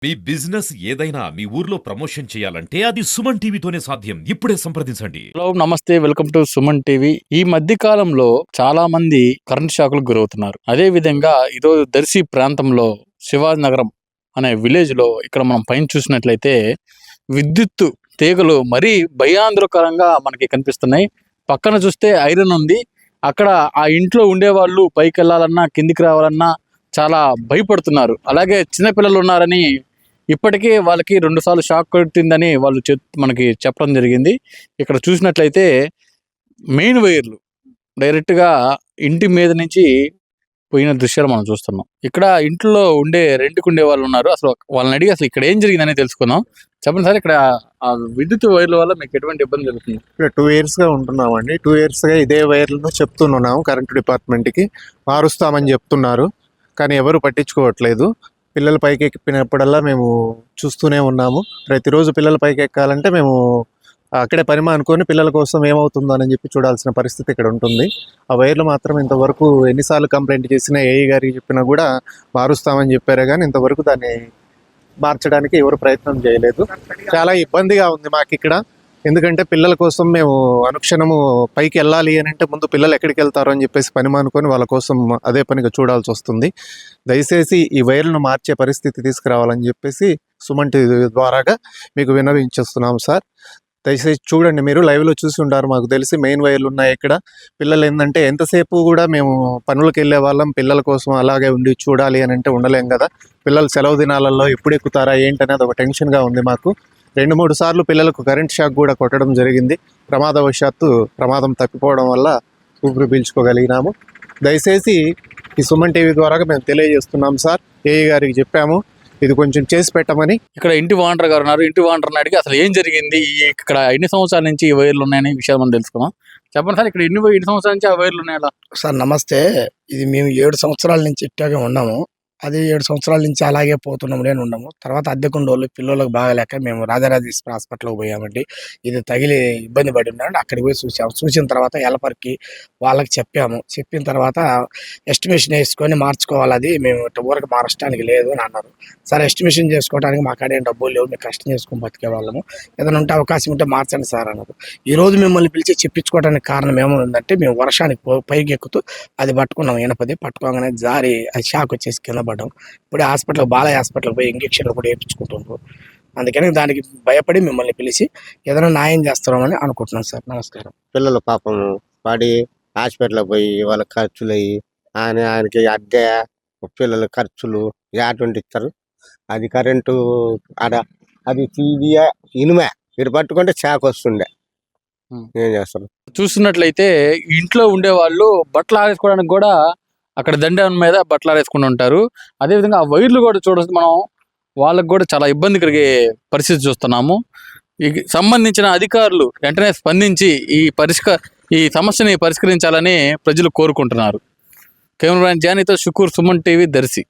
మీ business ఏదైనా మీ ఊర్లో promotion చేయాలంటే అది సుమన్ టీవీతోనే సాధ్యం. ఇప్పుడే సంప్రదించండి. హలో నమస్తే, వెల్కమ్ టు సుమన్ టీవీ. ఈ మధ్య కాలంలో చాలా మంది కరెంట్ షాకులకు గురవుతున్నారు. అదే విధంగా ఈరోజు దర్శి ప్రాంతంలో శివాజీ నగరం అనే విలేజ్ లో ఇక్కడ మనం పైన చూసినట్లయితే విద్యుత్ తీగలు మరీ భయాందోళకరంగా మనకి కనిపిస్తున్నాయి. పక్కన చూస్తే ఐరన్ ఉంది. అక్కడ ఆ ఇంట్లో ఉండేవాళ్ళు పైకి వెళ్ళాలన్నా కిందికి రావాలన్నా చాలా భయపడుతున్నారు. అలాగే చిన్నపిల్లలు ఉన్నారని ఇప్పటికే వాళ్ళకి 2 సార్లు షాక్ కొట్టిందని వాళ్ళు మనకి చెప్పడం జరిగింది. ఇక్కడ చూసినట్లయితే మెయిన్ వైర్లు డైరెక్ట్గా ఇంటి మీద నుంచి పోయిన దృశ్యాలు మనం చూస్తున్నాం. ఇక్కడ ఇంట్లో రెంట్కి ఉండే వాళ్ళు ఉన్నారు. అసలు వాళ్ళని అడిగి అసలు ఇక్కడ ఏం జరిగిందని తెలుసుకుందాం. చెప్పండి సార్, ఇక్కడ ఆ విద్యుత్ వైర్ల వల్ల మీకు ఎటువంటి ఇబ్బంది జరుగుతుంది? ఇక్కడ 2 ఇయర్స్గా ఉంటున్నామండి. 2 ఇయర్స్గా ఇదే వైర్లను చెప్తున్నాము. కరెంటు డిపార్ట్మెంట్కి మారుస్తామని చెప్తున్నారు, కానీ ఎవరు పట్టించుకోవట్లేదు. పిల్లలు పైకి ఎక్కినప్పుడల్లా మేము చూస్తూనే ఉన్నాము. ప్రతిరోజు పిల్లలు పైకి ఎక్కాలంటే మేము అక్కడే పని మానుకొని పిల్లల కోసం ఏమవుతుందో అని చెప్పి చూడాల్సిన పరిస్థితి ఇక్కడ ఉంటుంది. ఆ వైర్లు మాత్రం ఇంతవరకు ఎన్నిసార్లు కంప్లైంట్ చేసినా, ఏఈ గారికి చెప్పినా కూడా మారుస్తామని చెప్పారే కానీ ఇంతవరకు దాన్ని మార్చడానికి ఎవరు ప్రయత్నం చేయలేదు. చాలా ఇబ్బందిగా ఉంది మాకు ఇక్కడ. ఎందుకంటే పిల్లల కోసం మేము అనుక్షణము పైకి వెళ్ళాలి అని అంటే ముందు పిల్లలు ఎక్కడికి వెళ్తారో అని చెప్పేసి పని మానుకొని వాళ్ళ కోసం అదే పనిగా చూడాల్సి వస్తుంది. దయచేసి ఈ వైర్లను మార్చే పరిస్థితి తీసుకురావాలని చెప్పేసి సుమన్ టీవీ ద్వారాగా మీకు విన్నవించేస్తున్నాం సార్. దయచేసి చూడండి, మీరు లైవ్లో చూసి ఉంటారు, మాకు తెలిసి మెయిన్ వైర్లు ఉన్నాయి ఇక్కడ. పిల్లలు ఏంటంటే ఎంతసేపు కూడా మేము పనులకు వెళ్ళే వాళ్ళం, పిల్లల కోసం అలాగే ఉండి చూడాలి అని అంటే ఉండలేం కదా. పిల్లలు సెలవు దినాలలో ఎప్పుడు ఎక్కుతారా ఏంటనేది ఒక టెన్షన్గా ఉంది మాకు. 2-3 సార్లు పిల్లలకు కరెంట్ షాక్ కూడా కొట్టడం జరిగింది. ప్రమాదం తప్పిపోవడం వల్ల ఊపిరి పీల్చుకోగలిగినాము. దయచేసి ఈ సుమన్ టీవీ ద్వారా మేము తెలియజేస్తున్నాం సార్. ఏఈ గారికి చెప్పాము ఇది కొంచెం చేసి పెట్టమని. ఇక్కడ ఇంటి వాంటర్ గారు ఉన్నారు. ఇంటి వాంటర్ని అడిగి అసలు ఏం జరిగింది, ఇక్కడ ఎన్ని సంవత్సరాల నుంచి ఈ వైర్లు ఉన్నాయని విషయాలు మనం తెలుసుకుందాం. చెప్పండి సార్, ఇక్కడ ఎన్ని సంవత్సరాల నుంచి ఆ వైర్లు ఉన్నాయి? సార్ నమస్తే, ఇది మేము 7 సంవత్సరాల నుంచి ఇట్టాగే ఉన్నాము. అది 7 సంవత్సరాల నుంచి అలాగే పోతున్నాం లేని ఉన్నాము. తర్వాత అద్దెకుండోళ్ళు పిల్లలకు బాగాలేక మేము రాజరాజేశ్వరి హాస్పిటల్కి పోయామండి. ఇది తగిలి ఇబ్బంది పడి ఉన్నాడు. అక్కడికి పోయి చూసాము. చూసిన తర్వాత ఎలపరికి వాళ్ళకి చెప్పాము. చెప్పిన తర్వాత ఎస్టిమేషన్ వేసుకొని మార్చుకోవాలి, అది మేము ఊరికి మార్చడానికి లేదు అని అన్నారు. సరే ఎస్టిమేషన్ చేసుకోవడానికి మా కాడేం డబ్బులు లేవు, మేము కష్టం చేసుకొని బతికే వాళ్ళము, ఏదైనా ఉంటే అవకాశం ఉంటే మార్చండి సార్ అన్నారు. ఈరోజు మిమ్మల్ని పిలిచి చెప్పించుకోవడానికి కారణం ఏమైందంటే, మేము వర్షానికి పైకి ఎక్కుతూ అది పట్టుకున్నాం. ఈనపది పట్టుకోగానే జారి అది షాక్ వచ్చేసి కింద పడ్డాం. ఇప్పుడు బాలయ్య హాస్పిటల్కి పోయి ఇంజక్షన్లు కూడా వేయించుకుంటున్నారు. అందుకని దానికి భయపడి మిమ్మల్ని పిలిచి ఏదైనా న్యాయం చేస్తామని అనుకుంటున్నాం సార్. నమస్కారం. పిల్లలు పాపం పడి హాస్పిటల్కి పోయి వాళ్ళ ఖర్చులు అయ్యి ఆయనకి అద్దె పిల్లల ఖర్చులు అటువంటి ఇస్తారు. అది కరెంటు అది టీవీయా ఇనుమే మీరు పట్టుకుంటే చాకు వస్తుండే. ఏం చేస్తారు? చూస్తున్నట్లయితే ఇంట్లో ఉండే వాళ్ళు బట్టలు ఆరేసుకోవడానికి కూడా అక్కడ దండం మీద బట్టలు ఆరేసుకుని ఉంటారు. అదేవిధంగా ఆ వైర్లు కూడా చూడవచ్చు మనం, వాళ్ళకు కూడా చాలా ఇబ్బంది కలిగే పరిస్థితి చూస్తున్నాము. ఈ సంబంధించిన అధికారులు వెంటనే స్పందించి ఈ సమస్యని పరిష్కరించాలని ప్రజలు కోరుకుంటున్నారు. కెమెరామెన్ జానీతో షుకూర్, సుమన్ టీవీ, దర్శి.